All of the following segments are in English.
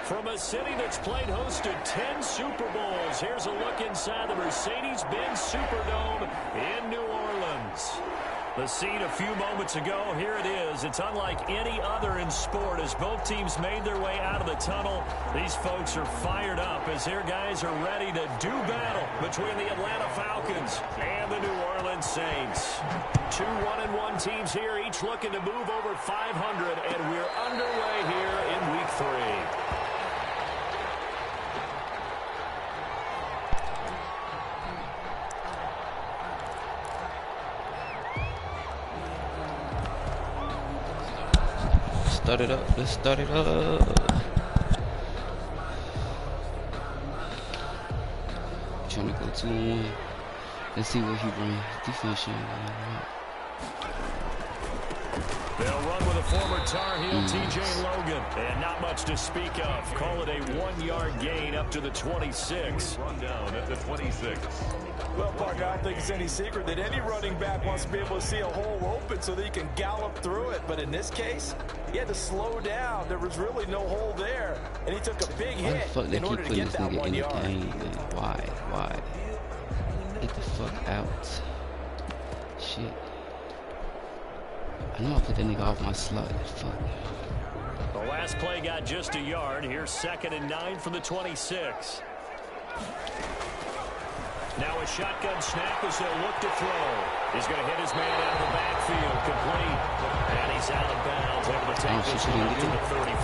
From a city that's played host to 10 Super Bowls, here's a look inside the Mercedes-Benz Superdome in New Orleans. The scene a few moments ago, here it is. It's unlike any other in sport as both teams made their way out of the tunnel. These folks are fired up as their guys are ready to do battle between the Atlanta Falcons and the New Orleans Saints. Two 1-1 teams here, each looking to move over 500, and we're underway here in Week 3. Start it up. Let's start it up. Trying to go 2-1. Let's see what he brings. Defense shit. They'll run with a former Tar Heel, T.J. Logan. And not much to speak of. Call it a 1-yard gain up to the 26. Run down at the 26. Well, Parker, I don't think it's any secret that any running back wants to be able to see a hole open so that he can gallop through it. But in this case, he had to slow down. There was really no hole there. And he took a big hit in order to get that 1 yard. Why? Get the fuck out. Shit. I know I put that nigga off my slot. Fuck. The last play got just a yard. Here's 2nd and 9 from the 26. Now a shotgun snap as they'll look to throw. He's going to hit his man out of the backfield. Complete. And he's out of bounds. Able to take this one to the 35.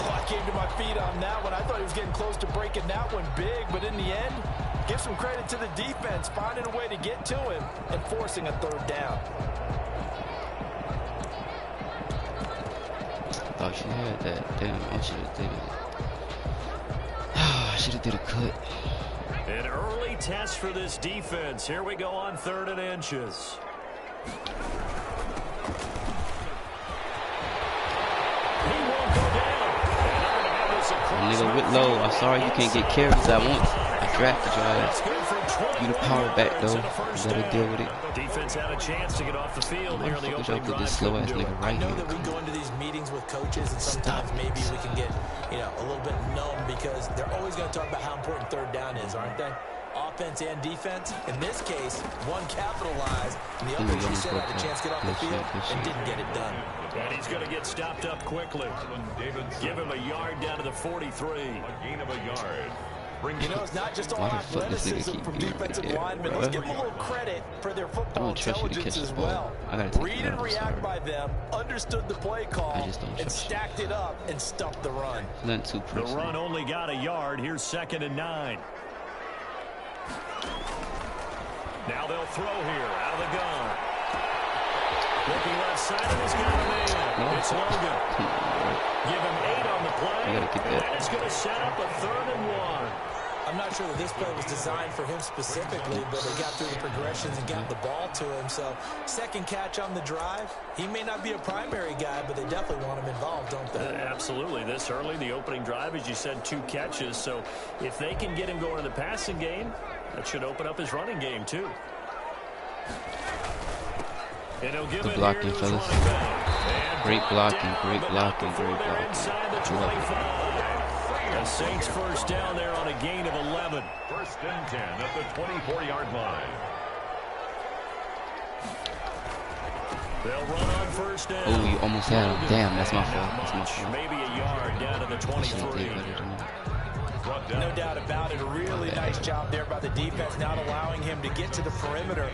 Oh, I came to my feet on that one. I thought he was getting close to breaking that one big. But in the end, give some credit to the defense, finding a way to get to him and forcing a 3rd down. Thought she had that. Damn, I should have did it. I should have did a cut. An early test for this defense. Here we go on 3rd and inches. He won't go down. Nigga Whitlow, I'm sorry you can't get carries at once. I drafted your ass. You the power back though. You better deal with it. Defense had a chance to get off the field here in the opening drive. This slow ass nigga right I know here. that we go into these meetings with coaches and sometimes maybe we can get, a little bit numb because they're always going to talk about how important 3rd down is, aren't they? Offense and defense. In this case, one capitalized, and the other, as you said, had a chance to get off the field and didn't get it done. And he's going to get stopped up quickly. Give him a yard down to the 43. A gain of a yard. It's not just all athleticism from defensive linemen. Let's give them a little credit for their football intelligence as well. Read and react by them, understood the play call, and stacked it up and stuffed the run. The run only got a yard. Here's 2nd and 9. Now they'll throw here out of the gun. Looking left side, and he's got a man. It's Logan. Give him 8 on the play. And it's going to set up a 3rd and 1. I'm not sure that this play was designed for him specifically, but they got through the progressions and got the ball to him. So, 2nd catch on the drive. He may not be a primary guy, but they definitely want him involved, don't they? Absolutely. This early, the opening drive, as you said, 2 catches. So, if they can get him going in the passing game, that should open up his running game, too. And he'll give Good blocking, fellas. Great blocking. Inside the 25. The Saints 1st down there on a gain of 11. 1st and 10 at the 24-yard line. They'll run on 1st down. Oh, you almost had him. Damn, that's my fault. Maybe a yard down to the 23. No doubt about it. A really nice job there by the defense, not allowing him to get to the perimeter.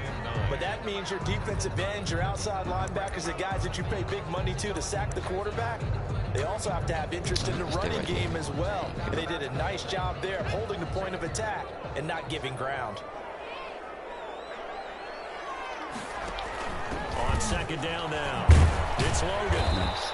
But that means your defensive ends, your outside linebackers, the guys that you pay big money to sack the quarterback, they also have to have interest in the running game as well. And they did a nice job there of holding the point of attack and not giving ground. On 2nd down now, it's Logan. Nice.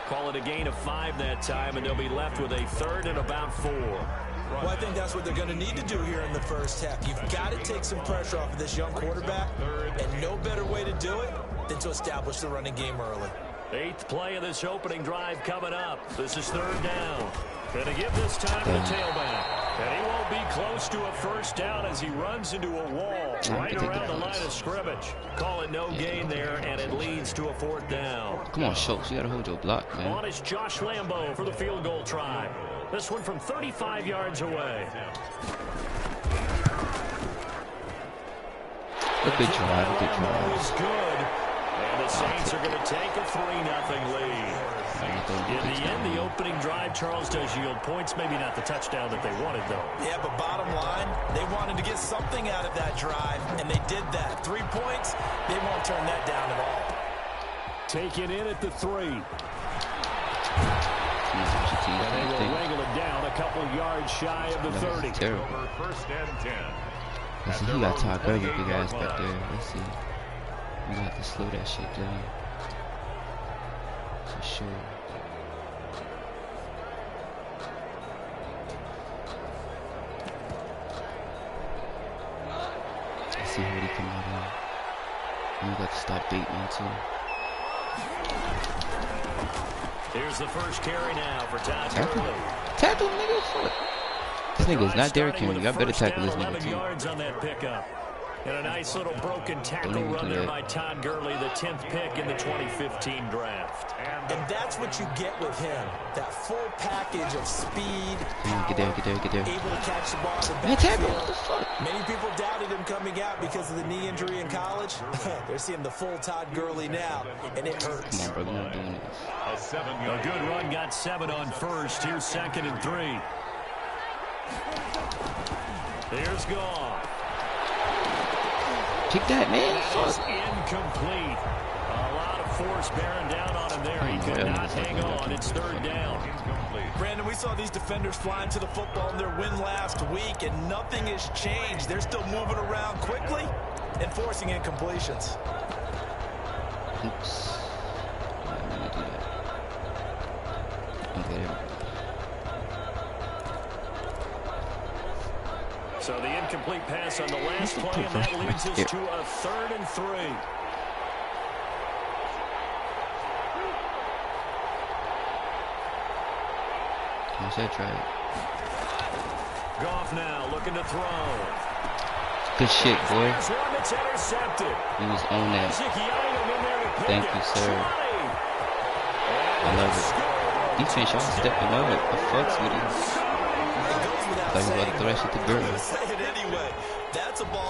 Call it a gain of 5 that time, and they'll be left with a 3rd and about 4. Well, I think that's what they're going to need to do here in the 1st half. You've got to take some pressure off of this young quarterback, and no better way to do it than to establish the running game early. 8th play of this opening drive coming up. This is 3rd down. Going to give this time to the tailback. And he won't be close to a first down as he runs into a wall right around the line of scrimmage. Call it no gain there, and it leads to a 4th down. Come on, Schultz. You got to hold your block, man. On is Josh Lambo for the field goal try. This one from 35 yards away. A good drive, a good drive. Is good. And the Saints are going to take a 3-0 lead. In the end, the opening drive, Charles, does yield points. Maybe not the touchdown that they wanted, though. Yeah, but bottom line, they wanted to get something out of that drive, and they did that. 3 points, they won't turn that down at all. Taken in at the 3. And they will wrangle it down a couple yards shy of the 30. Over 1st and 10. Let's see, you got Todd Gurley, big ass back there. Let's see. We got to slow that shit down. For sure. Let's see how he come out on. And we got to stop Bateman too. Here's the first carry now for Todd Gurley. Tackle, nigga. Fuck. This nigga is not Derrick Henry. Y'all better tackle this nigga too. Yards on that pickup. And a nice little broken tackle run there by Todd Gurley, the 10th pick in the 2015 draft. And that's what you get with him. That full package of speed. Get there, get there, get there. Able to catch the ball in the tackle. backfield. What the fuck? Many people doubted him coming out because of the knee injury in college. They're seeing the full Todd Gurley now, and it hurts. Come on, bro, we're not doing this. A good run, got 7 on first. Here's 2nd and 3. There's Goff. Pick that, man. That is incomplete. A lot of force bearing down on him there. He could not hang on. It's 3rd down. Brandon, we saw these defenders flying to the football in their win last week, and nothing has changed. They're still moving around quickly and forcing incompletions. Oops. I'm gonna do that. Okay, there we go. So the incomplete pass on the last play, and that leads us to a 3rd and 3. How's that try? Goff now looking to throw. Good shit, boy. There's one that's intercepted. He was on that. Thank you, sir. I love it. Defense, y'all stepping up. I fucks with it. Like about to throw that shit to Gurley.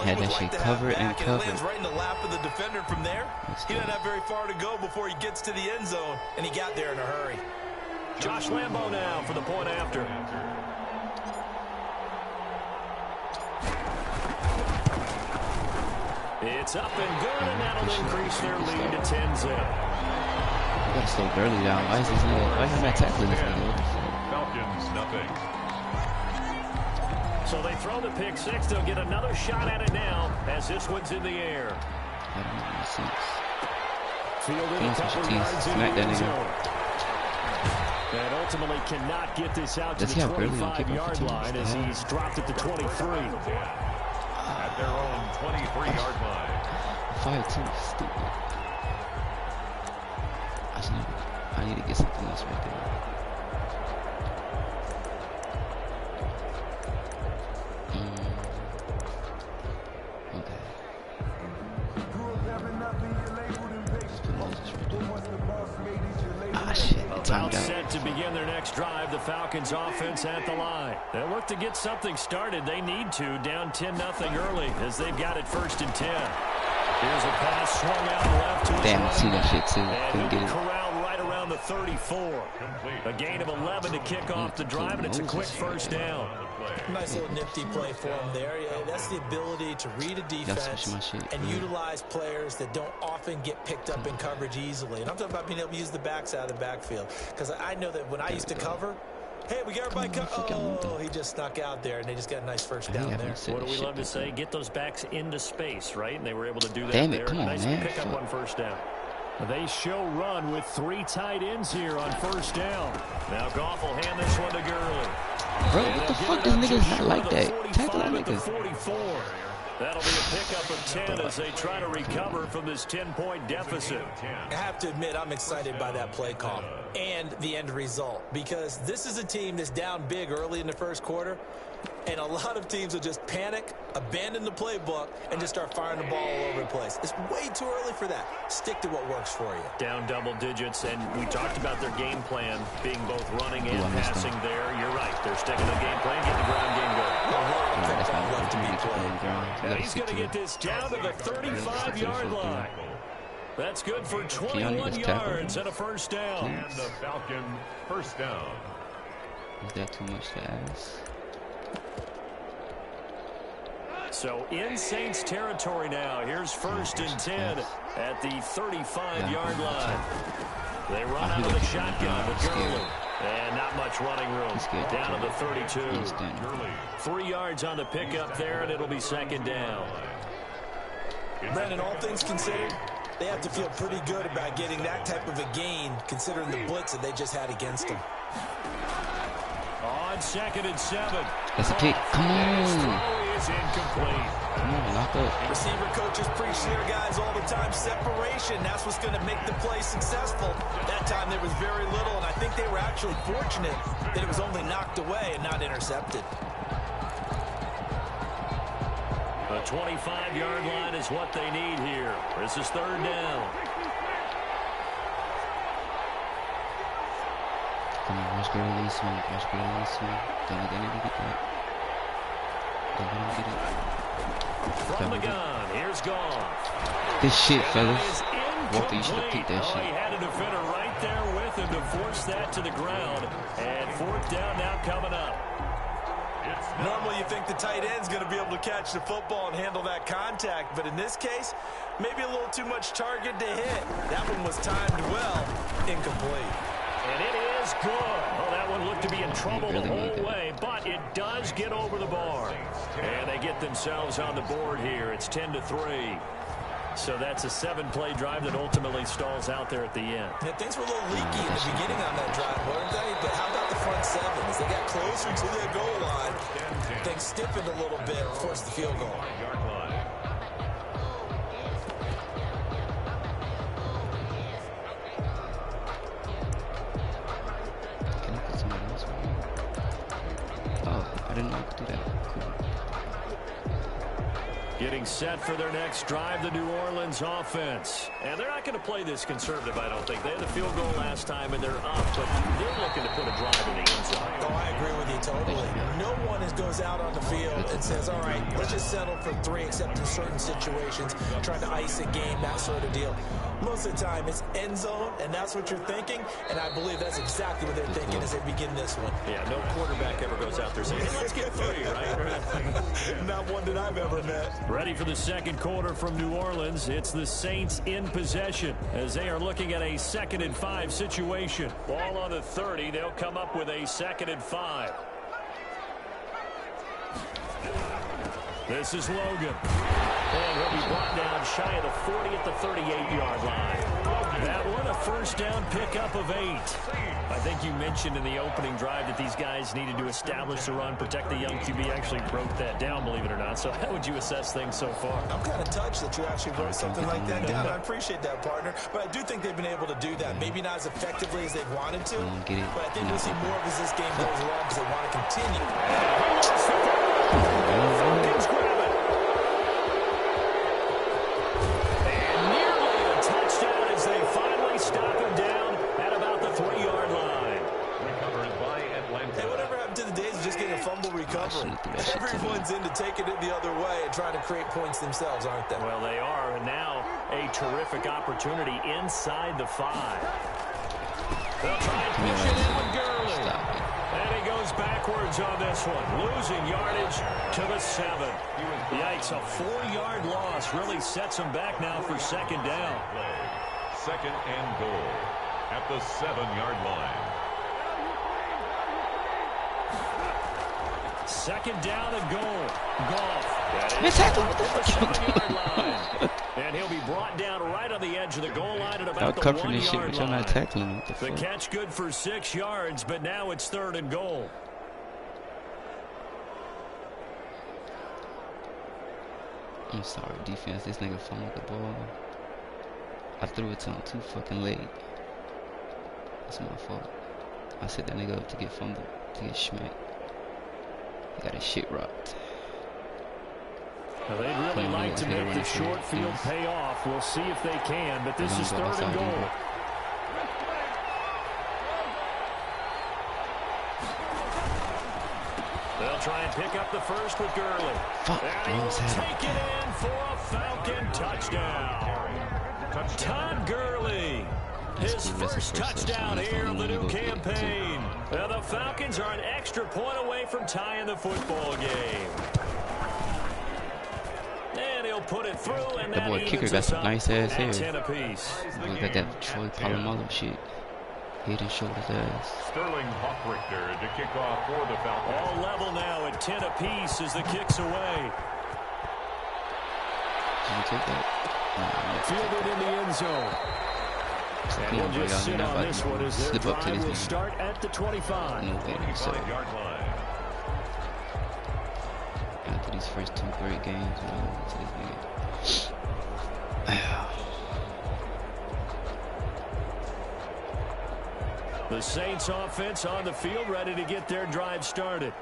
Had that shit covered and covered. Right in the lap of the defender from there. He doesn't have very far to go before he gets to the end zone, and he got there in a hurry. Josh Lambo now for the point after. It's up and good, and that'll increase their lead to 10-0. You gotta slow Gurley down. Why is this nigga? Why is he not tackling this nigga? What the fuck? Falcons, nothing. So they throw the pick 6. They'll get another shot at it now as this one's in the air. That don't make any sense. Fielded Come on, special teams. Smack that nigga. And ultimately cannot get this out to the 25-yard line as he's dropped at the 23. At their own 23-yard line. 5-2, stupid. I need to get something else right there. Okay. Ah, shit. About set to begin their next drive, the Falcons offense at the line. They'll look to get something started. They need to, down 10-0 early as they've got it 1st and 10. Here's a pass swung out left to his damn, I see right. that shit too. Couldn't get it. Corralled right around the 34. A gain of 11 to kick off the drive, and it's a quick 1st down. Nice little nifty play for him there. Yeah, that's the ability to read a defense and utilize players that don't often get picked up in coverage easily. And I'm talking about being able to use the backs out of the backfield. Because I know that when I used to cover, hey, we got everybody oh, he just snuck out there, and they just got a nice 1st down there. What do we love to say? Get those backs into space, right? And they were able to do that Damn there. it, come on, nice man. pick up on 1st down. They show run with 3 tight ends here on 1st down. Now Goff will hand this one to Gurley. Bro, what the fuck? This nigga's not like that. Tackle that nigga. 44. That'll be a pickup of 10 as they try to recover from this 10-point deficit. I have to admit, I'm excited by that play call and the end result, because this is a team that's down big early in the 1st quarter. And a lot of teams will just panic, abandon the playbook, and just start firing the ball all over the place. It's way too early for that. Stick to what works for you. Down double digits, and we talked about their game plan being both running and passing there. You're right. They're sticking to the game plan, getting the ground game going. Left to be played. And he's going to get this down to the 35-yard line. That's good for 21 yards and a first down. And the Falcon first down. Is that too much to ask? So in Saints territory now. Here's 1st and 10 at the 35-yard line. They run out of the shotgun with Gurley. And not much running room. Down to the 32. 3 yards on the pickup there, and it'll be 2nd down. Brandon, all things considered, they have to feel pretty good about getting that type of a gain, considering the blitz that they just had against them. On 2nd and 7. That's a kick. Come on. Throw is incomplete. Come on, lock up. Receiver coaches preach to their guys all the time. Separation, that's what's going to make the play successful. That time there was very little, and I think they were actually fortunate that it was only knocked away and not intercepted. A 25-yard line is what they need here. This is 3rd down. Come on, watch Gurley swing. Watch Gurley swing. Don't let anybody get that. Don't let him get it. From the gun, here's Goff. This shit, fellas. Walker, you should have picked that shit. He had a defender right there with him to force that to the ground. And 4th down now coming up. Normally you think the tight end's going to be able to catch the football and handle that contact, but in this case, maybe a little too much target to hit. That one was timed well, incomplete. And it is good. Oh, that one looked to be in trouble the whole way, but it does get over the bar. And they get themselves on the board here. It's 10-3. So that's a 7-play drive that ultimately stalls out there at the end. Yeah, things were a little leaky in the beginning on that drive, weren't they? But how about the front 7? As they got closer to their goal line, things stiffened a little bit and forced the field goal. Can I put somebody else on here? Oh, I didn't know I could do that. Cool. Getting set for their next drive, the New Orleans offense. And they're not going to play this conservative, I don't think. They had the field goal last time, and they're up, but they're looking to put a drive in the end zone. Oh, I agree with you totally. No one goes out on the field and says, all right, let's just settle for 3, except in certain situations, trying to ice a game, that sort of deal. Most of the time, it's end zone, and that's what you're thinking, and I believe that's exactly what they're thinking as they begin this one. Yeah, no quarterback ever goes out there saying, hey, let's get 3, right? Not one that I've ever met. Ready for the 2nd quarter from New Orleans. It's the Saints in possession as they are looking at a 2nd and 5 situation. Ball on the 30. They'll come up with a 2nd and 5. This is Logan. And he'll be brought down shy of the 40 at the 38-yard line. That one, a 1st down pickup of 8. I think you mentioned in the opening drive that these guys needed to establish the run, protect the young QB. Actually broke that down, believe it or not. So how would you assess things so far? I'm kind of touched that you actually wrote something like that down. I appreciate that, partner. But I do think they've been able to do that. Maybe not as effectively as they've wanted to. But I think we'll see more of as this game goes along because they want to continue. Falcons grab it. And nearly a touchdown as they finally stop him down at about the 3-yard line. Recovered by Atlanta. Hey, whatever happened to the days of just getting a fumble recovery? Everyone's into taking it the other way and trying to create points themselves, aren't they? Well, they are, and now a terrific opportunity inside the 5. They'll try and push it in with Gurley. And he goes backwards on this one, losing yardage to the 7. Yikes, a 4-yard loss really sets him back now for 2nd down. 2nd and goal at the 7-yard line. 2nd down and goal. Goff. And he'll be brought down right on the edge of the goal line at about the 1-yard line. Not tackling. The catch good for 6 yards, but now it's 3rd and goal. I'm sorry, defense. This nigga fumbled the ball. I threw it to him too fucking late. That's my fault. I set that nigga up to get fumbled, to get smacked. He got his shit rocked. Well, they'd really like to make the short field pay off. We'll see if they can, but this is 3rd and goal. They'll try and pick up the first with Gurley. And he'll take it in for a Falcon touchdown. Todd Gurley, his first touchdown here of the new campaign. Now the Falcons are an extra point away from tying the football game. And he'll put it through, and that boy kicker got some nice ass hair. 10 apiece. Look at that Troy Polamalu shit. Head and shoulders ass. Sterling Hoffrichter to kick off for the Falcons. All level now at 10 apiece as the kick's away. Did you take that? Fielded in the end zone. And he'll just sit on this one as their drive will start at the 25. No way, so. 25-yard line. After these first 2 great games, you know, to this game. The Saints offense on the field, ready to get their drive started.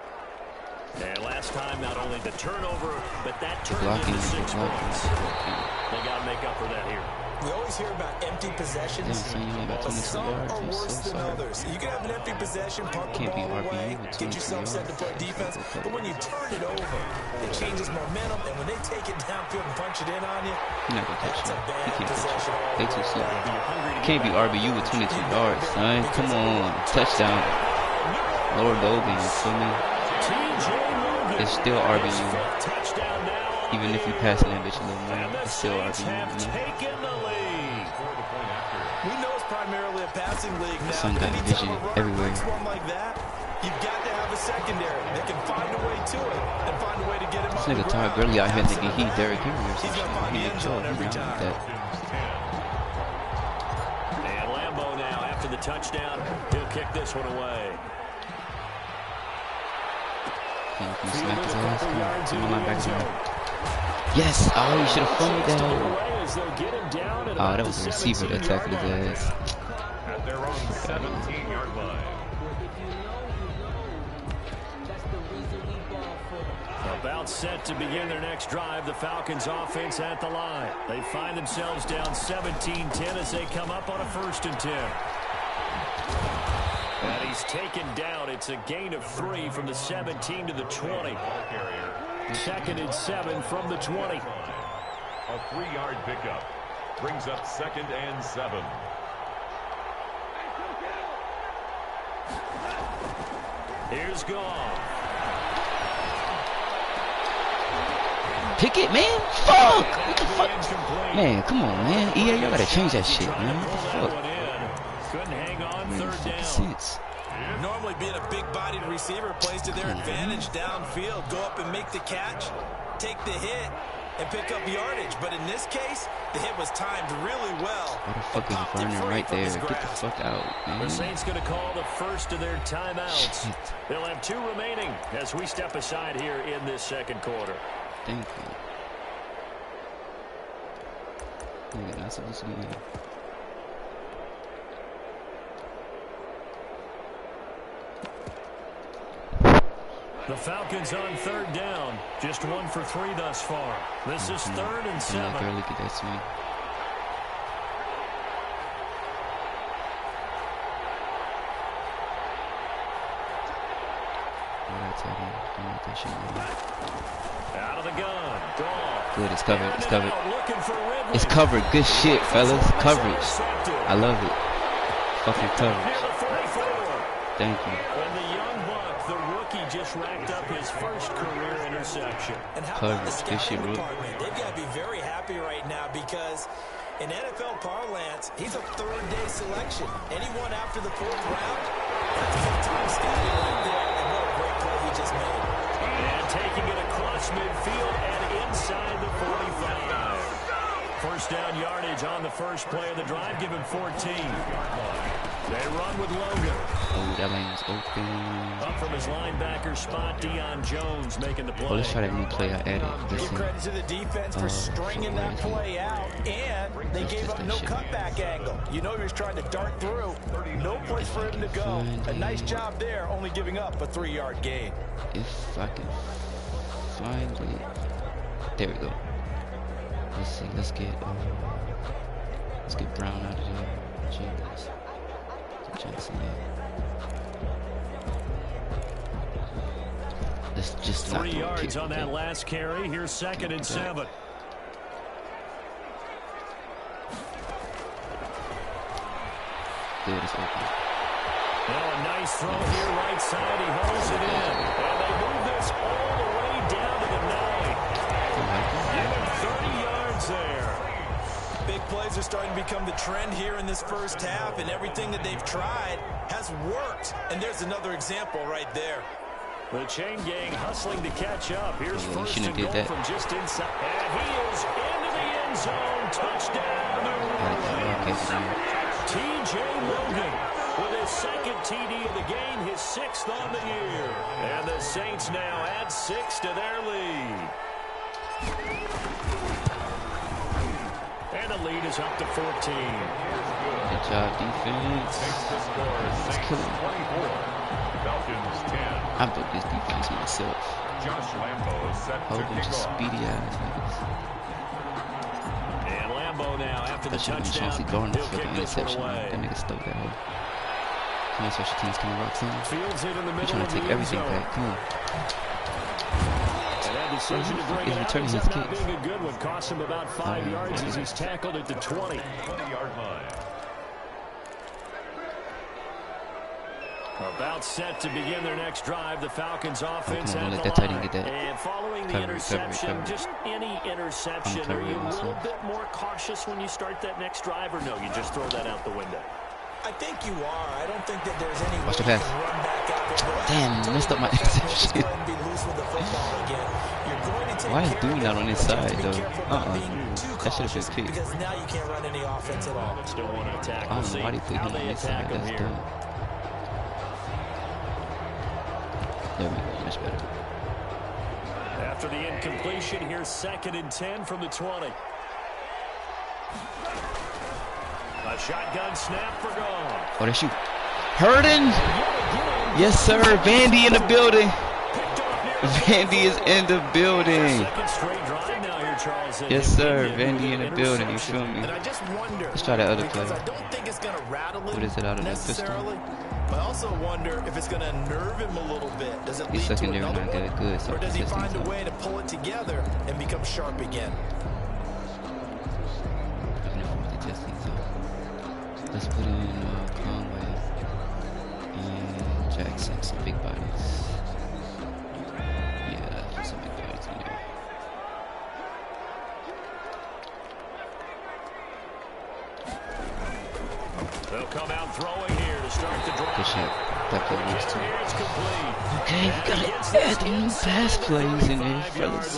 And last time, not only the turnover, but that turned into 6 points. They got to make up for that here. We always hear about empty possessions, but some are worse than others. You can have an empty possession, punt the ball away, get yourself set to play defense, but when you turn it over, it changes momentum, and when they take it downfield and punch it in on you, that's a bad possession. They too slow. You can't be RBU with 22 yards, son. Come on. Touchdown. Lord Logan, you feel me? It's still RBU. Even if you passing that bitch a little more, it's still RBU. We know it's primarily a passing league now. Son got vision everywhere. One like that, you've got to have a secondary. They can find a way to it and find a way to get him this on nigga the Todd ground. Gurley out here thinking he Derrick Henry or some shit. He end zone every time. That. And Lambeau now, after the touchdown, he'll kick this one away. Can you smack his ass? Come on, back there. Yes! Oh, you should have fumbled that. Oh, that was the receiver that tackled his ass. At their own 17-yard line. About set to begin their next drive, the Falcons offense at the line. They find themselves down 17-10 as they come up on a 1st and 10. And he's taken down. It's a gain of 3 from the 17 to the 20. 2nd and 7 from the 20. A 3-yard pickup brings up 2nd and 7. Here's Goff. Pick it, man. Fuck! What the fuck? Man, come on, man. EA, y'all gotta change that shit, man. What the fuck? Couldn't hang on, 3rd down. Sense. Normally being a big-bodied receiver plays to their advantage downfield. Go up and make the catch, take the hit, and pick up yardage. But in this case, the hit was timed really well. What the fuck is burning right there? Get the fuck out, man. The Saints going to call the first of their timeouts. Shit. They'll have 2 remaining as we step aside here in this 2nd quarter. Thank you. Nigga, not supposed to be in. The Falcons on 3rd down. Just 1 for 3 thus far. This is 3rd and 7. Yeah, look at that swing. Out of the gun. Goff. Good, it's covered. It's covered. It's covered. Good shit, fellas. Coverage. I love it. Fucking coverage. Thank you. And the young buck, the rookie, just racked up his first career interception. And how Coverage. about the Good shit, scouting bro. department? They've got to be very happy right now because in NFL parlance, he's a 3rd-day selection. Anyone after the 4th round, that's big-time scouting right there. And what a great play he just made. And taking it across midfield and inside the 45. First down yardage on the first play of the drive, given 14. They run with Logan. Oh, that lane was open. Up from his linebacker spot, Deion Jones making the play. Oh, let's try that new play I added. Give credit to the defense for stringing that play out, and they gave up no cutback angle. You know he was trying to dart through. No place for him to go. A nice job there, only giving up a 3-yard gain. If I can find it. There we go. Let's see. Let's get Brown out of there. Jeez. Johnson, Let's just 3 yards on that last carry. Here's 2nd and 7. There it is open. Now a nice throw here, right side. He holds it in. And they move this all the way down to the 9. Give him 30 yards there. Big plays are starting to become the trend here in this first half, and everything that they've tried has worked. And there's another example right there. The chain gang hustling to catch up. Here's first and goal from just inside. And he is into the end zone. Touchdown, New Orleans. T.J. Logan with his 2nd TD of the game, his 6th on the year. And the Saints now add 6 to their lead. And the lead is up to 14. Good job, defense. Let's kill him. Falcons 10. I built this defense myself. Josh Lambo is set Whole to bunch of kick off. speedy ass niggas. And Lambo now after the That shit touchdown. Chauncey Gardner He'll for the kick this one interception. away. That nigga stole that hoe. Come on, special teams, come on, Roxanne. Fields it in the We're middle trying of to the take end everything zone. back. Come on. And that decision to bring He's it out returning ends his up not kicks. being a good one. Cost him about 5 yards as he's tackled at the 20. 20-yard line. About set to begin their next drive. The Falcons offense Come on, at don't the let that tight end line. get that. And following the Cover, interception, cover. just any interception, I'm are you a covering little myself. bit more cautious when you start that next drive, or no, you just throw that out the window? I think you are. I don't think that there's any Watch way the you pass. can run back out there. Damn, messed up my Just interception. go ahead and be loose with the football again. You're going to take Why is care Dewey of not it, on his but you have side, to be though? careful about being too That should have been cautious, kicked. because now you can't run any offense at all. Still want to attack. I We'll don't see know why they put how him on they his attack side. him That's here. dumb. There we go, much better. After the incompletion, here's 2nd and 10 from the 20. A shotgun snap for gone. Oh, they shoot. Hurting. Yes, sir. Vandy in the building. Vandy is in the building. Second straight drive now here, Charles. Yes, sir. Vandy in the building. You feel me? And I just wonder, Let's try that other play. because I don't think it's going to rattle him What is it out of the necessarily, but I also wonder if it's going to nerve him a little bit. Does it His lead to secondary another not one? that good, so Or does he find a consistency. way to pull it together and become sharp again? Even if I'm the testing, so let's put in Conway and Jackson, some big bodies. Yeah, put some big bodies in there. They'll come out throwing here to start the drive. Good shit. That play works too. Here it's complete. Okay, we gotta add the new pass plays in there, fellas.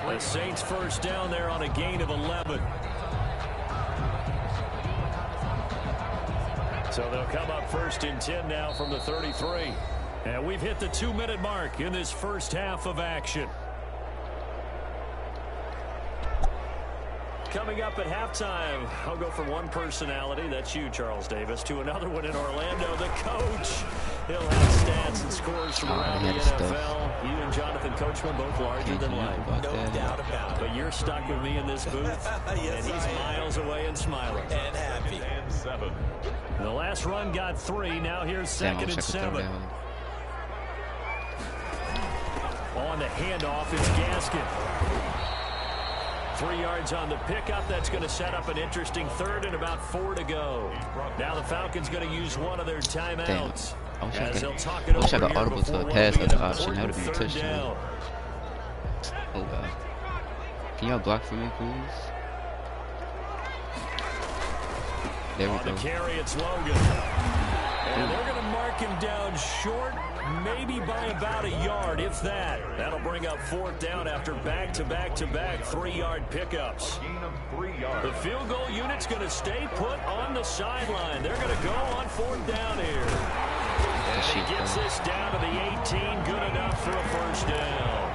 The Saints first down there on a gain of 11. So they'll come up 1st and 10 now from the 33. And we've hit the 2-minute mark in this first half of action. Coming up at halftime, I'll go from one personality, that's you, Charles Davis, to another one in Orlando, the coach. He'll have stats and scores from around the NFL. You and Jonathan Coachman both larger than life. No doubt about it. But you're stuck with me in this booth, Yes, and he's miles away and smiling. And happy. And 7. The last run got 3. Now here's 2nd and 7. On the handoff is Gaskin. 3 yards on the pickup. That's going to set up an interesting 3rd and about 4 to go. Now the Falcons going to use one of their timeouts. I wish I got audible to a pass option. That would have been a touchdown. Oh, God. Can y'all block for me, please? There we On go. the carry, it's Logan. And they're going to mark him down short, maybe by about a yard, if that. That'll bring up 4th down after back-to-back-to-back 3-yard pickups. Gain of 3 yards. The field goal unit's going to stay put on the sideline. They're going to go on 4th down here. And he gets this down to the 18. Good enough for a first down.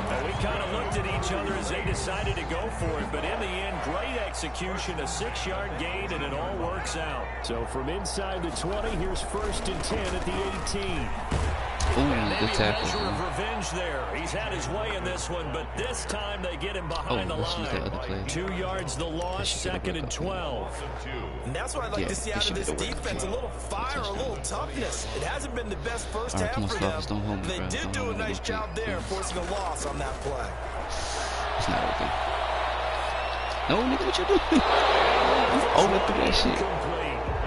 And we kind of looked at each other as they decided to go for it. But in the end, great execution, a 6-yard gain, and it all works out. So from inside the 20, here's 1st and 10 at the 18. Ooh, good tackle. Measure of revenge there. He's had his way in this one, but this time they get him behind the line. 2 yards the loss, 2nd and 12. And that's what I'd like to see out of this defense. A little fire, a little toughness. It hasn't been the best first half for them. They did do a nice job there, forcing a loss on that play. It's not open. No, nigga, what you doing? You overthrew that shit.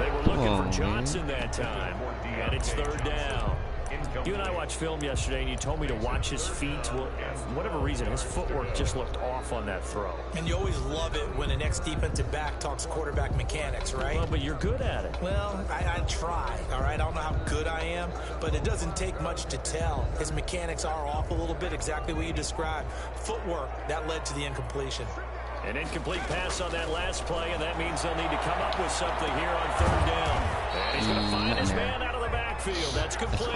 They were looking for Johnson that time, and it's 3rd down. You and I watched film yesterday, and you told me to watch his feet. Well, for whatever reason, his footwork just looked off on that throw. And you always love it when an ex-defensive back talks quarterback mechanics, right? Well, but you're good at it. Well, I try, all right? I don't know how good I am, but it doesn't take much to tell. His mechanics are off a little bit, exactly what you described. Footwork, that led to the incompletion. An incomplete pass on that last play, and that means they'll need to come up with something here on 3rd down. And he's going to find his man out of the backfield. That's complete.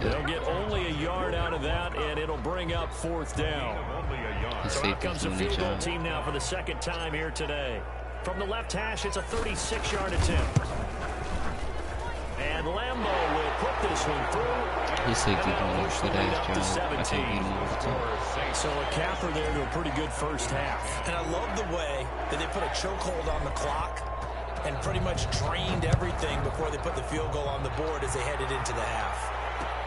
They'll get only a yard out of that, and it'll bring up 4th down. So here comes the field goal team now for the 2nd time here today. From the left hash, it's a 36-yard attempt. And Lambo will put this one through. His safety doing a good ass job. I can't beat him all the time. So a capper there to a pretty good first half. And I love the way that they put a chokehold on the clock and pretty much drained everything before they put the field goal on the board as they headed into the half.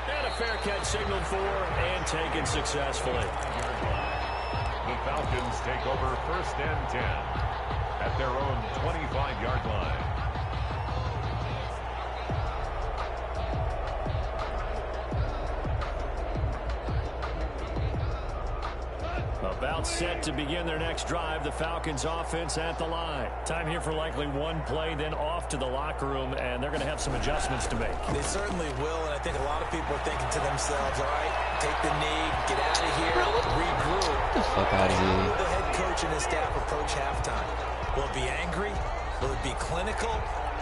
And a fair catch signaled for and taken successfully. The Falcons take over 1st and 10 at their own 25-yard line. About set to begin their next drive. The Falcons offense at the line. Time here for likely one play, then off to the locker room, and they're going to have some adjustments to make. They certainly will, and I think a lot of people are thinking to themselves, all right, take the knee, get out of here, regroup. Get the fuck out of here. How will the head coach and his staff approach halftime? Will it be angry? Will it be clinical?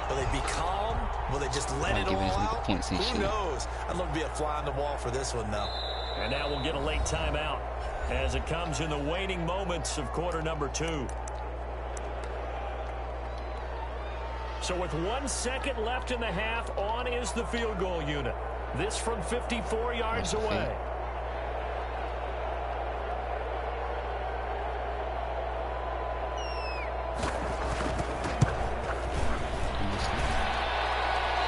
Will they be calm? Will they just let it all out? Who knows? I'd love to be a fly on the wall for this one, though. And now we'll get a late timeout as it comes in the waning moments of quarter number 2. So with 1 second left in the half, on is the field goal unit. This from 54 yards away.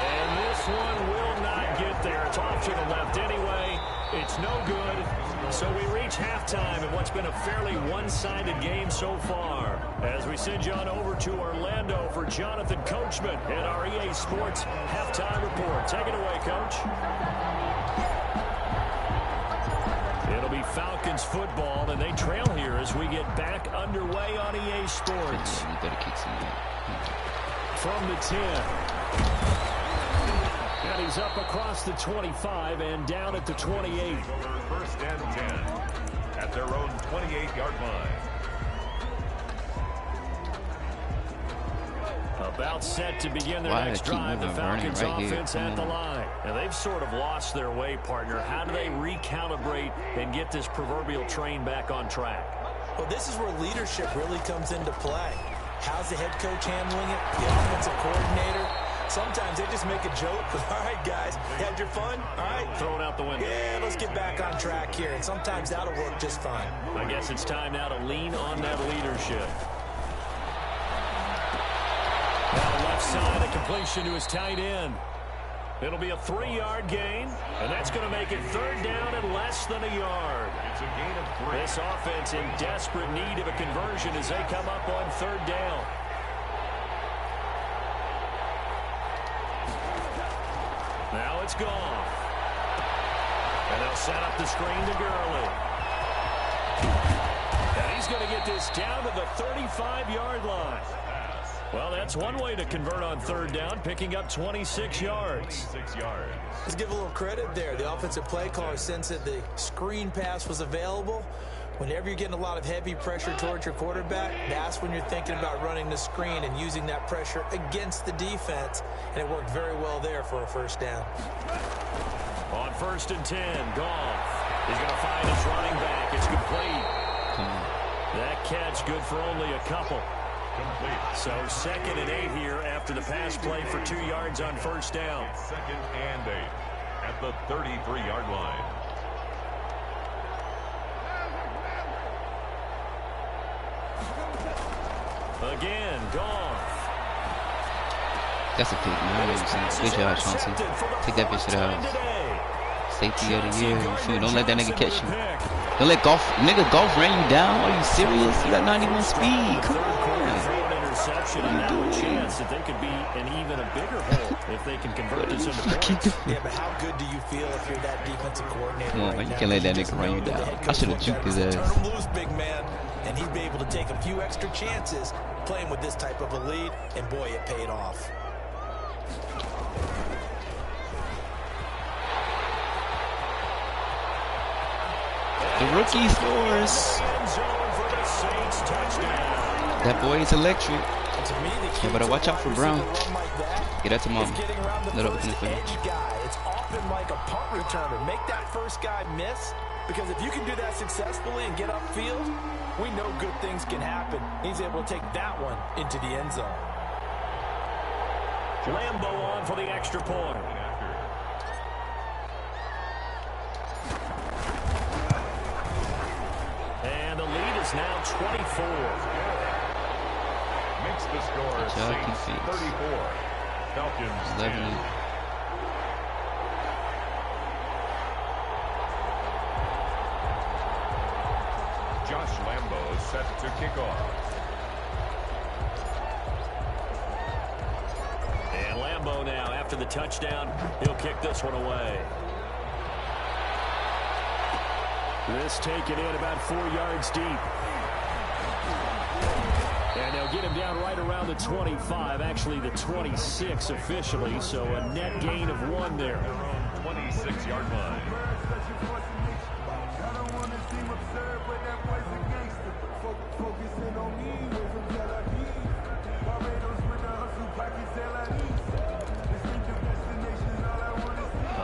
And this one will not get there. It's off to the left anyway. It's no good. So we reach halftime in what's been a fairly one-sided game so far. As we send you on over to Orlando for Jonathan Coachman at our EA Sports halftime report. Take it away, Coach. It'll be Falcons football, and they trail here as we get back underway on EA Sports. You better kick some From the 10. And he's up across the 25 and down at the 28. 1st and 10 at their own 28-yard line. About set to begin their next drive, the Falcons offense at the line. And they've sort of lost their way, partner. How do they recalibrate and get this proverbial train back on track? Well, this is where leadership really comes into play. How's the head coach handling it? The offensive coordinator? Sometimes they just make a joke. All right, guys, had your fun? All right. Throw it out the window. Yeah, let's get back on track here. And sometimes that'll work just fine. I guess it's time now to lean on that leadership. Now left side, a completion to his tight end. It'll be a 3-yard gain, and that's going to make it 3rd down and less than a yard. It's a gain of 3. This offense in desperate need of a conversion as they come up on 3rd down. Now it's gone. And they'll set up the screen to Gurley. And he's going to get this down to the 35-yard line. Well, that's one way to convert on 3rd down, picking up 26 yards. 26 yards. Let's give a little credit there. The offensive play caller sensed that the screen pass was available, Whenever you're getting a lot of heavy pressure towards your quarterback, that's when you're thinking about running the screen and using that pressure against the defense. And it worked very well there for a first down. On 1st and 10, Goff. He's going to find his running back. It's complete. That catch good for only a couple. Complete. So 2nd and 8 here after the pass play for 2 yards on first down. 2nd and 8 at the 33-yard line. Again, Goff. That's a pick, man. Good job, Chauncey. Take that bitch to the house. Safety of the year. You feel? Don't let that nigga catch you. Don't let Goff ran you down. Are you serious? You got 91 speed. Come on. Interception and now a chance that they could be an even a bigger hole if they can convert this into points. Yeah, but how good do you feel if you're that defensive coordinator? Come on, man. You can't let that nigga run you down. I should have juked his ass. Turn him loose, big man, and he'd be able to take a few extra chances playing with this type of a lead, and boy, it paid off. The rookie scores. That boy is electric. You better watch out for Brown. Get that to mom. Little open for you. It's often like a punt returner. Make that first guy miss, because if you can do that successfully and get upfield, we know good things can happen. He's able to take that one into the end zone. Lambo on for the extra point. And the lead is now 24. Makes the score Saints 34. Falcons 10. Josh Lambo set to kick off. And Lambo now, after the touchdown, he'll kick this one away. This taken in about 4 yards deep. And they'll get him down right around the 25, actually the 26 officially, so a net gain of 1 there. 26-yard line.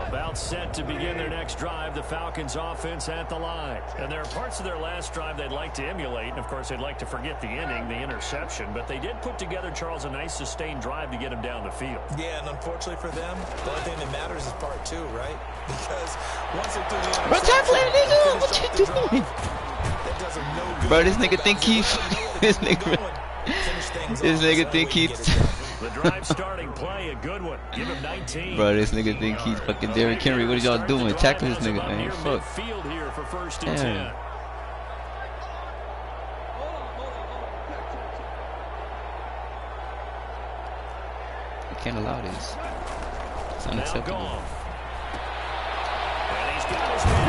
About set to begin their next drive, the Falcons offense at the line. And there are parts of their last drive they'd like to emulate, and of course they'd like to forget the inning, the interception, but they did put together, Charles, a nice sustained drive to get them down the field. Yeah, and unfortunately for them, the only thing that matters is part 2, right? Because once they do the interception, what you doing? That does them no good. Bro, this nigga think he's this nigga think he's the drive starting play, a good one. Give him 19. Bro, this nigga think he's fucking Derrick Henry. What are y'all doing? Tackle this nigga, man. Fuck. Field here for 1st and 10. You can't allow this. It's unacceptable.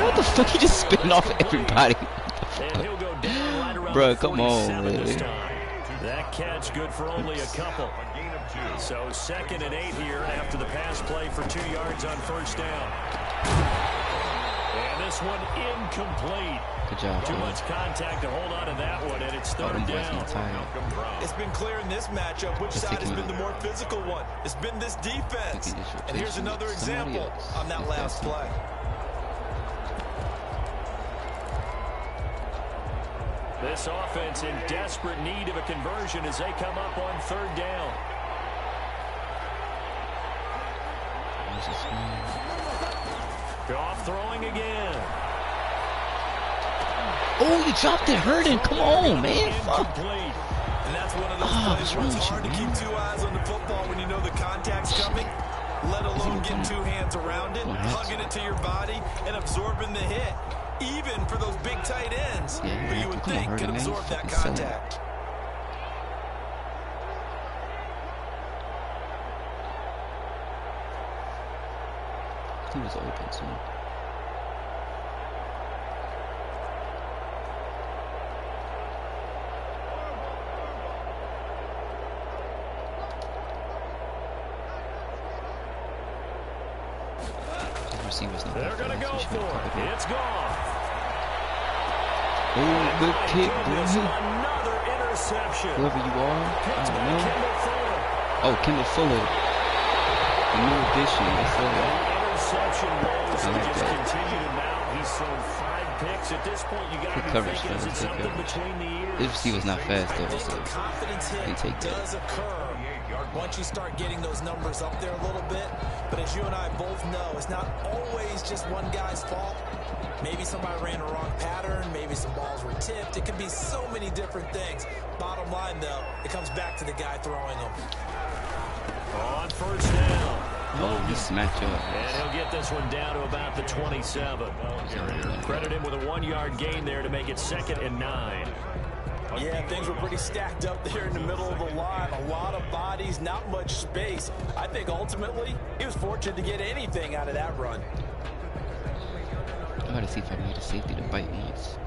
What the fuck? He just spitting off everybody. Bro, come on, man. That catch good for only a couple. So 2nd and 8 here after the pass play for 2 yards on first down. And this one incomplete. Good job. Too much contact to hold on to that one, and it's 3rd down. It's been clear in this matchup which side has been the more physical one. It's been this defense. And here's another example on that last play. This offense in desperate need of a conversion as they come up on 3rd down. Goff throwing again. Oh, you dropped it, hurting. Come on, man. Fuck. And that's one of those plays where it's hard to keep 2 eyes on the football when you know the contact's coming, let alone getting 2 hands around it, hugging it to your body, and absorbing the hit. Even for those big tight ends, who you would think could absorb that contact. He was open too. They're going to go for it. It's gone. Oh, good kick, boy. Another interception. Whoever you are, I don't know. Oh, Kimball Fuller. The new addition. Interception rolls I like just that. continue to mount. He's thrown 5 picks. At this point, you got to be coverage, thinking, is it good something coverage. between the ears? This receiver's not fast though, I think so a confidence they hit take that. does occur once you start getting those numbers up there a little bit. But as you and I both know, it's not always just one guy's fault. Maybe somebody ran a wrong pattern. Maybe some balls were tipped. It can be so many different things. Bottom line, though, it comes back to the guy throwing them. On first down. Oh, he smacked you up. And he'll get this one down to about the 27. Credit him with a 1-yard gain there to make it 2nd and 9. Yeah, things were pretty stacked up there in the middle of the line. A lot of bodies, not much space. I think ultimately he was fortunate to get anything out of that run. I gotta see if I can get a safety to bite once.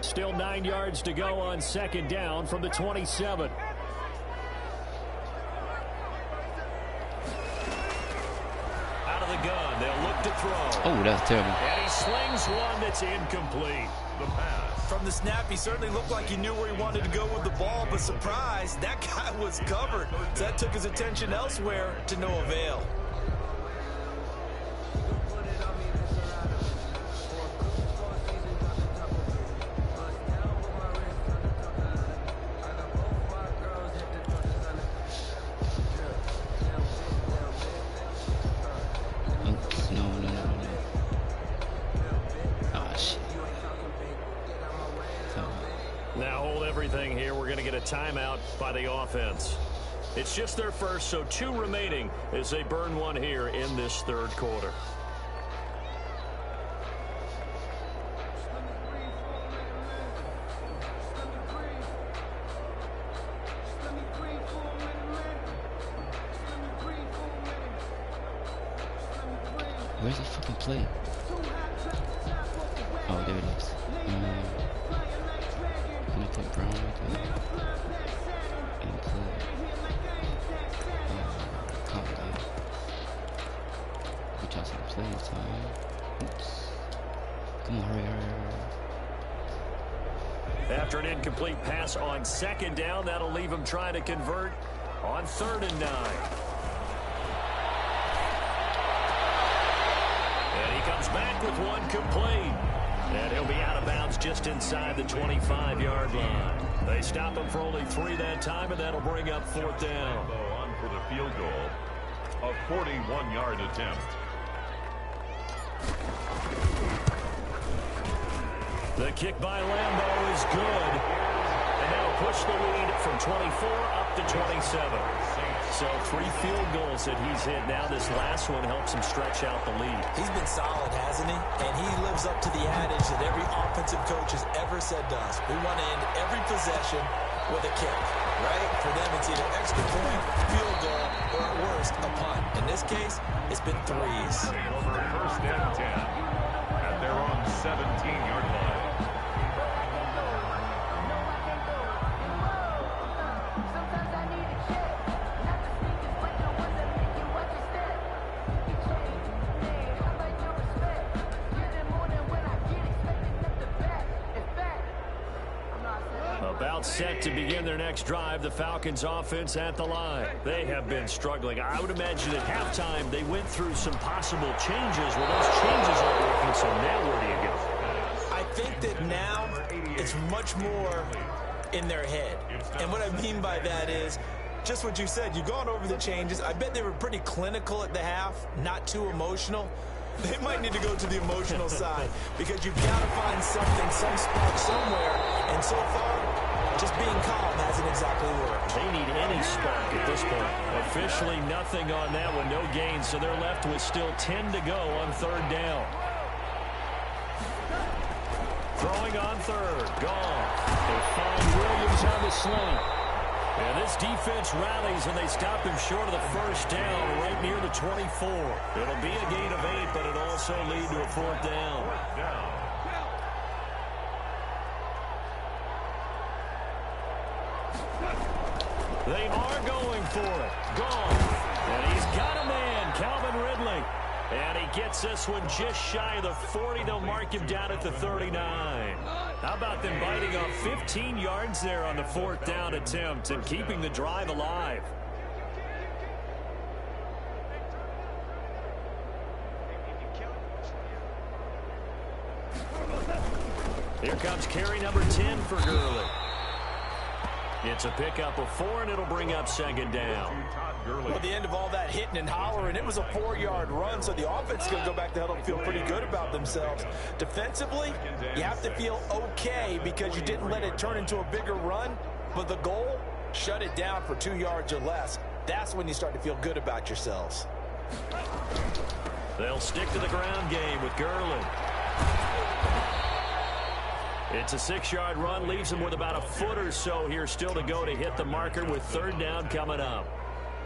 Still 9 yards to go on 2nd down from the 27. Out of the gun, they'll look to throw. Oh, that's terrible. And he slings one that's incomplete. The pass. From the snap, he certainly looked like he knew where he wanted to go with the ball, but surprise, that guy was covered. So that took his attention elsewhere to no avail. Oops, no. Ah, shit. Now hold everything here. We're going to get a timeout by the offense. It's just their first, so 2 remaining as they burn one here in this 3rd quarter. Where's the fucking play? Oh, there it is. Can I put Brown right there? And put Conley. Put y'all some play time. Oops. Come on, hurry. After an incomplete pass on 2nd down, that'll leave him trying to convert on 3rd and 9. And he comes back with one complete. And he'll be out of bounds just inside the 25-yard line. They stop him for only 3 that time, and that'll bring up 4th down. On for the field goal. A 41-yard attempt. The kick by Lambeau is good. And that'll push the lead from 24 up to 27. So 3 field goals that he's hit. Now this last one helps him stretch out the lead. He's been solid, hasn't he? And he lives up to the adage that every offensive coach has ever said to us. We want to end every possession with a kick, right? For them, it's either extra point, field goal, or at worst, a punt. In this case, it's been 3s. Over 1st and 10 at their own 17-yard line. About set to begin their next drive, the Falcons offense at the line. They have been struggling. I would imagine at halftime they went through some possible changes. Well, those changes aren't working, so now where do you go? I think that now it's much more in their head. And what I mean by that is just what you said. You've gone over the changes. I bet they were pretty clinical at the half, not too emotional. They might need to go to the emotional side because you've got to find something, some spark somewhere. And so far, just being calm hasn't exactly worked. They need any spark at this point. Officially nothing on that one, no gain. So they're left with still 10 to go on 3rd down. Throwing on 3rd, gone. They find Williams on the sling. And this defense rallies, and they stop him short of the 1st down right near the 24. It'll be a gain of 8, but it'll also lead to a 4th down. They are going for it. Gone. And he's got a man, Calvin Ridley. And he gets this one just shy of the 40. They'll mark him down at the 39. How about them biting off 15 yards there on the 4th down attempt and keeping the drive alive? Here comes carry number 10 for Gurley. It's a pickup of 4, and it'll bring up 2nd down. Well, at the end of all that hitting and hollering, it was a 4-yard run, so the offense is going to go back to huddle and feel pretty good about themselves. Defensively, you have to feel okay because you didn't let it turn into a bigger run, but the goal, shut it down for 2 yards or less. That's when you start to feel good about yourselves. They'll stick to the ground game with Gurley. It's a 6-yard run, leaves him with about a foot or so here still to go to hit the marker with 3rd down coming up.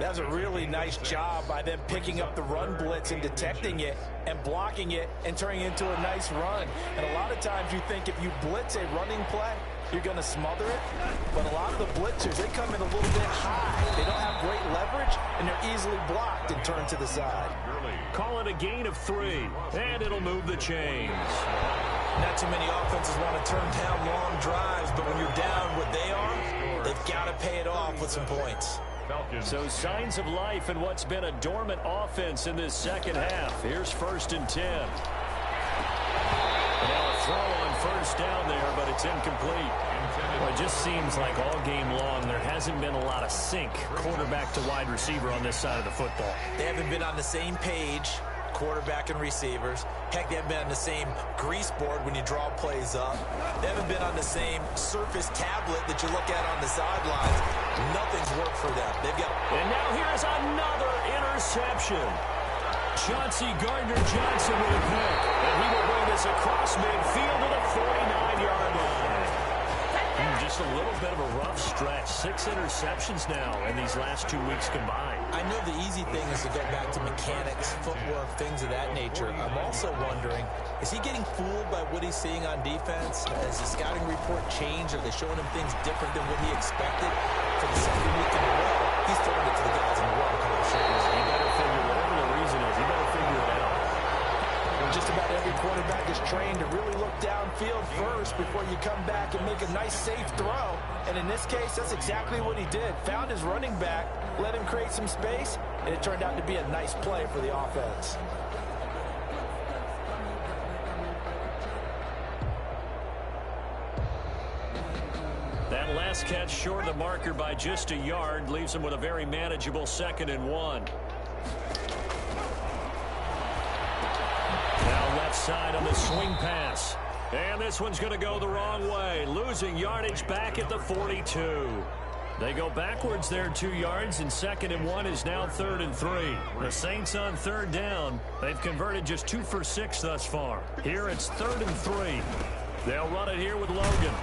That was a really nice job by them picking up the run blitz and detecting it and blocking it and turning it into a nice run. And a lot of times you think if you blitz a running play, you're going to smother it. But a lot of the blitzers, they come in a little bit high. They don't have great leverage, and they're easily blocked and turned to the side. Call it a gain of 3, and it'll move the chains. Not too many offenses want to turn down long drives, but when you're down what they are, they've got to pay it off with some points. So signs of life in what's been a dormant offense in this second half. Here's 1st and 10. Now a throw on 1st down there, but it's incomplete. Well, it just seems like all game long there hasn't been a lot of sync quarterback to wide receiver on this side of the football. They haven't been on the same page, quarterback and receivers. Heck, they haven't been on the same grease board when you draw plays up. They haven't been on the same surface tablet that you look at on the sidelines. Nothing's worked for them. They've got. And now here's another interception. Chauncey Gardner-Johnson with a pick. And he will bring this across midfield to the 49-yard line. Just a little bit of a rough stretch. 6 interceptions now in these last 2 weeks combined. I know the easy thing is to go back to mechanics, footwork, things of that nature. I'm also wondering, is he getting fooled by what he's seeing on defense? Has the scouting report changed? Are they showing him things different than what he expected? For the 2nd week in a row, he's throwing it to the guys in the run. He better figure whatever the reason is. He better figure it out. Just about every quarterback is trained to really look downfield first before you come back and make a nice, safe throw. And in this case, that's exactly what he did. Found his running back, let him create some space, and it turned out to be a nice play for the offense. That last catch short of the marker by just a yard leaves him with a very manageable 2nd and 1. Now left side on the swing pass. And this one's going to go the wrong way. Losing yardage back at the 42. They go backwards there 2 yards, and 2nd and 1 is now 3rd and 3. The Saints on 3rd down. They've converted just 2 for 6 thus far. Here it's 3rd and 3. They'll run it here with Logan.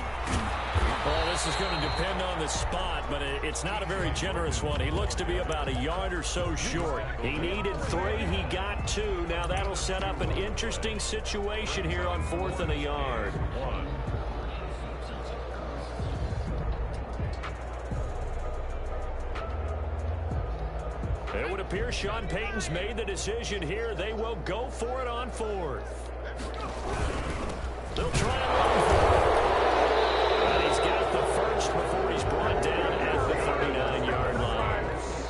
Well, this is going to depend on the spot, but it's not a very generous one. He looks to be about a yard or so short. He needed 3. He got 2. Now that'll set up an interesting situation here on 4th and a yard. It would appear Sean Payton's made the decision here. They will go for it on 4th. They'll try and run for it. And he's got the first before he's brought down at the 39-yard line.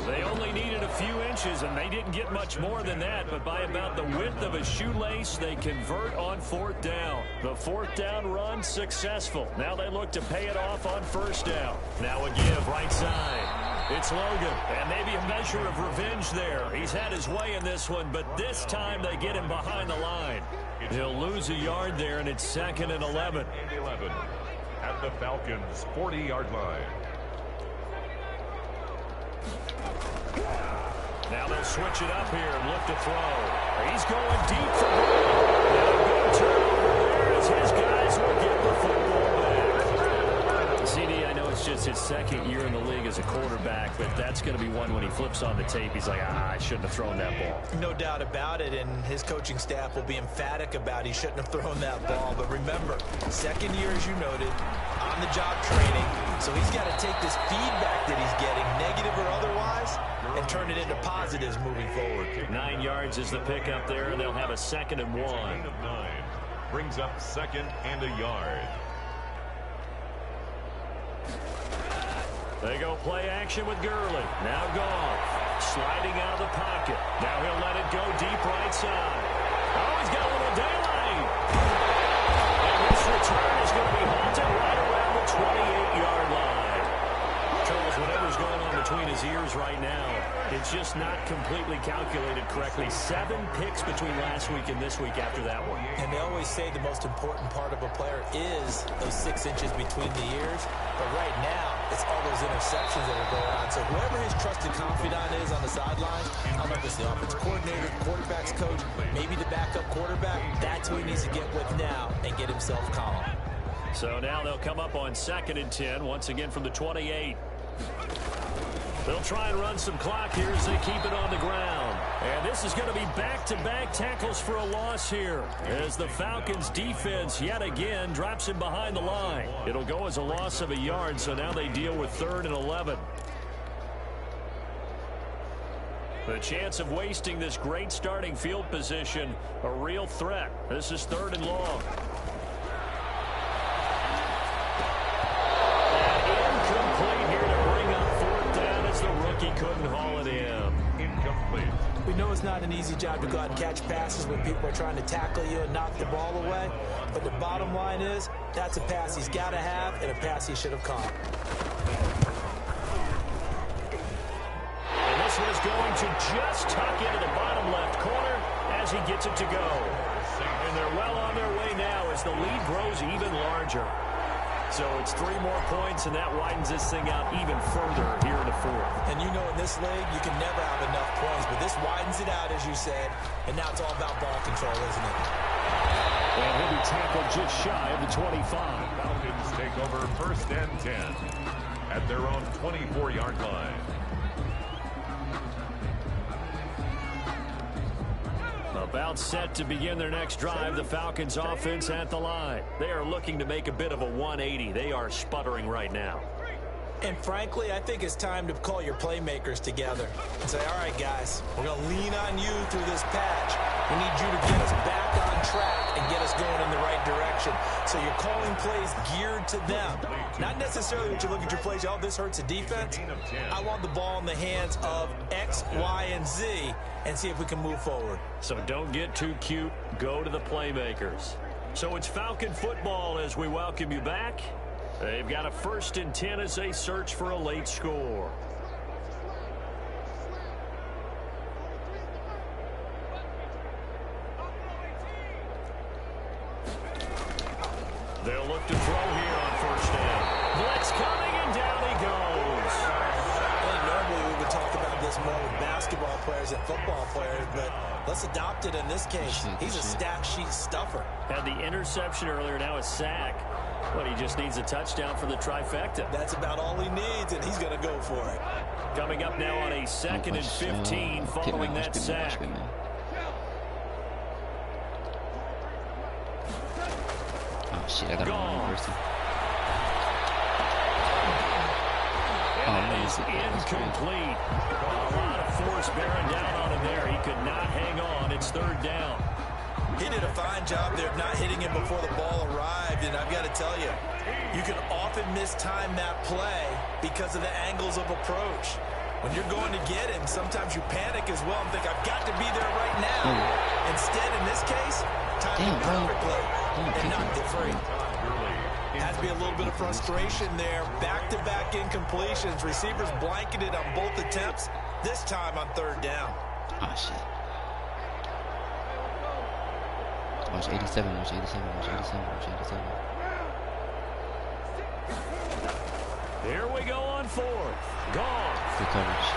They only needed a few inches, and they didn't get much more than that, but by about the width of a shoelace, they convert on 4th down. The 4th down run successful. Now they look to pay it off on 1st down. Now a give right side. It's Logan, and maybe a measure of revenge there. He's had his way in this one, but this time they get him behind the line. He'll lose a yard there, and it's 2nd and 11. At the Falcons' 40-yard line. Now they'll switch it up here and look to throw. He's going deep for goal. And a big turnover there as his guys will get the football back. CD, I know it's just his second year in the league as a quarterback, but that's going to be one when he flips on the tape, he's like, I shouldn't have thrown that ball. No doubt about it, and his coaching staff will be emphatic about he shouldn't have thrown that ball. But remember, second year, as you noted, on-the-job training, so he's got to take this feedback that he's getting, negative or otherwise, and turn it into positives moving forward. 9 yards is the pickup there, and they'll have a 2nd and 1. Gain of 9 brings up 2nd and a yard. They go play action with Gurley. Now Goff, sliding out of the pocket. Now he'll let it go deep right side. Oh, he's got a little daylight. And this return is going to be halted right around the 28-yard line. Charles, whatever's going on between his ears right now, it's just not completely calculated correctly. 7 picks between last week and this week after that one. And they always say the most important part of a player is those 6 inches between the ears. But right now, it's all those interceptions that are going on. So whoever his trusted confidant is on the sidelines, I don't know if it's the offensive coordinator, quarterback's coach, maybe the backup quarterback, that's who he needs to get with now and get himself calm. So now they'll come up on 2nd and 10, once again from the 28. They'll try and run some clock here as they keep it on the ground. And this is going to be back-to-back tackles for a loss here, as the Falcons defense yet again drops him behind the line. It'll go as a loss of a yard, so now they deal with 3rd and 11. The chance of wasting this great starting field position, a real threat. This is 3rd and long. He couldn't haul it in. Incomplete. We know it's not an easy job to go out and catch passes when people are trying to tackle you and knock the ball away. But the bottom line is, that's a pass he's got to have and a pass he should have caught. And this one is going to just tuck into the bottom left corner as he gets it to go. And they're well on their way now as the lead grows even larger. So it's 3 more points, and that widens this thing out even further here in the 4th. And you know in this league, you can never have enough points, but this widens it out, as you said, and now it's all about ball control, isn't it? And he'll be tackled just shy of the 25. Falcons take over 1st and 10 at their own 24-yard line. About set to begin their next drive, the Falcons offense at the line. They are looking to make a bit of a 180. They are sputtering right now. And frankly, I think it's time to call your playmakers together and say, all right, guys, we're going to lean on you through this patch. We need you to get us back on track and get us going in the right direction. So you're calling plays geared to them. Not necessarily what you look at your plays, oh, this hurts the defense. I want the ball in the hands of X, Y, and Z and see if we can move forward. So don't get too cute. Go to the playmakers. So it's Falcon football as we welcome you back. They've got a 1st and 10 as they search for a late score. They'll look to throw here on 1st down. Blitz coming, and down he goes. Normally we would talk about this more with basketball players and football players, but let's adopt it in this case. He's a stat sheet stuffer. Had the interception earlier, now a sack. But he just needs a touchdown for the trifecta. That's about all he needs, and he's going to go for it. Coming up now on a 2nd and 15 following that sack. Oh, shit, I got one person. And is incomplete. A lot of force bearing down on him there. He could not hang on. It's 3rd down. He did a fine job there of not hitting him before the ball arrived, and I've got to tell you, you can often mistime that play because of the angles of approach. When you're going to get him, sometimes you panic as well and think, I've got to be there right now. Instead, in this case, timed it perfectly and knocked it free. Has to be a little bit of frustration there. Back-to-back incompletions. Receivers blanketed on both attempts, this time on 3rd down. Oh, shit. Watch 87, watch 87, watch 87, watch 87. Here we go on 4th. Gone. Good coverage.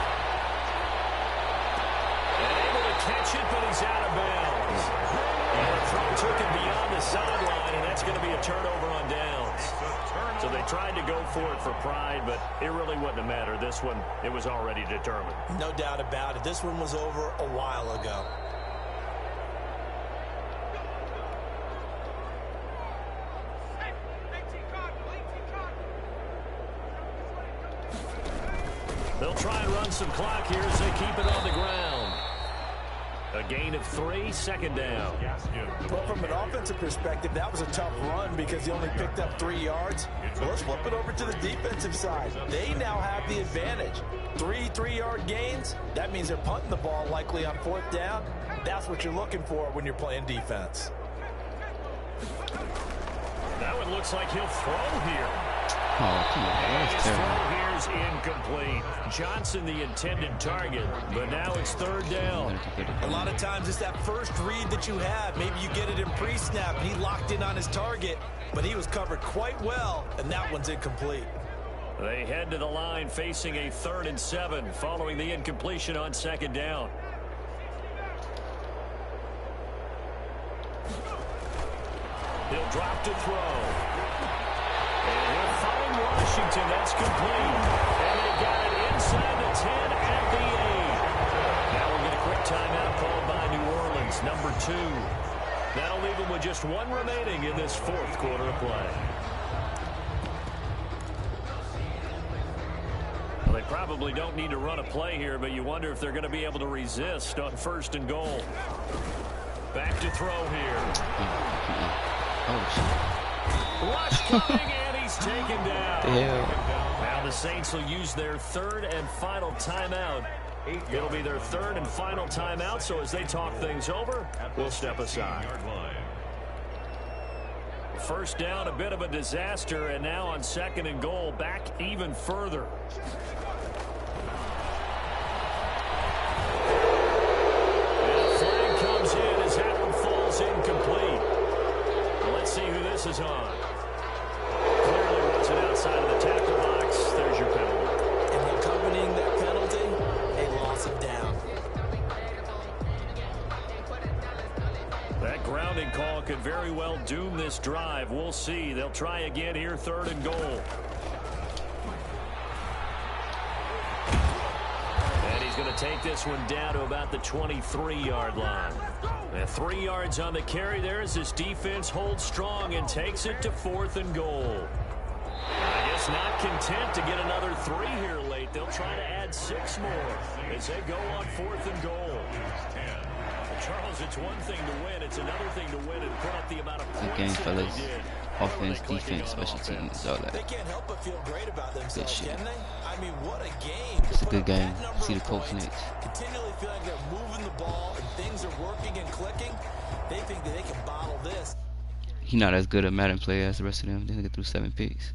And able to catch it, but he's out of bounds. And the throw took him beyond the sideline, and that's going to be a turnover on downs. So they tried to go for it for pride, but it really wouldn't have mattered. This one, it was already determined. No doubt about it. This one was over a while ago. They'll try and run some clock here as they keep it on the ground. A gain of 3, second down. Well, from an offensive perspective, that was a tough run because he only picked up 3 yards. Well, let's flip it over to the defensive side. They now have the advantage. 3 3-yard gains. That means they're punting the ball likely on 4th down. That's what you're looking for when you're playing defense. That one looks like he'll throw here. Oh, come on. That's His terrible. throw here is incomplete. Johnson the intended target, but now it's 3rd down. A lot of times it's that first read that you have. Maybe you get it in pre-snap, and he locked in on his target, but he was covered quite well, and that one's incomplete. They head to the line facing a 3rd and 7 following the incompletion on 2nd down. He'll drop to throw. And he'll find Washington. That's complete. And they got it inside the 10 at the 8. Now we'll get a quick timeout called by New Orleans, number 2. That'll leave them with just 1 remaining in this 4th quarter of play. Well, they probably don't need to run a play here, but you wonder if they're going to be able to resist on 1st and goal. Back to throw here. Rush coming, and he's taken down. Now the Saints will use their 3rd and final timeout. It'll be their 3rd and final timeout, so as they talk things over, we'll step aside. 1st down, a bit of a disaster, and now on 2nd and goal, back even further. And a flag comes in as that one falls incomplete. Let's see who this is on. Clearly wasn't outside of the tackle box. There's your penalty. And accompanying that penalty, a loss of down. That grounding call could very well doom this drive. We'll see. They'll try again here, 3rd and goal. And he's going to take this one down to about the 23-yard line. And 3 yards on the carry there as this defense holds strong and takes it to 4th and goal. I guess not content to get another 3 here late. They'll try to add 6 more as they go on 4th and goal. Charles, it's one thing to win. It's another thing to win and put up the amount of points. Good game, fellas. Offense, defense, special teams, all that. They can't help but feel great about themselves, can they? I mean, what a game. It's a good game. See the Colts next. Continually feeling like they're moving the ball and things are working and clicking. They think that they can bottle this. He's not as good a Madden player as the rest of them. They get through 7 picks.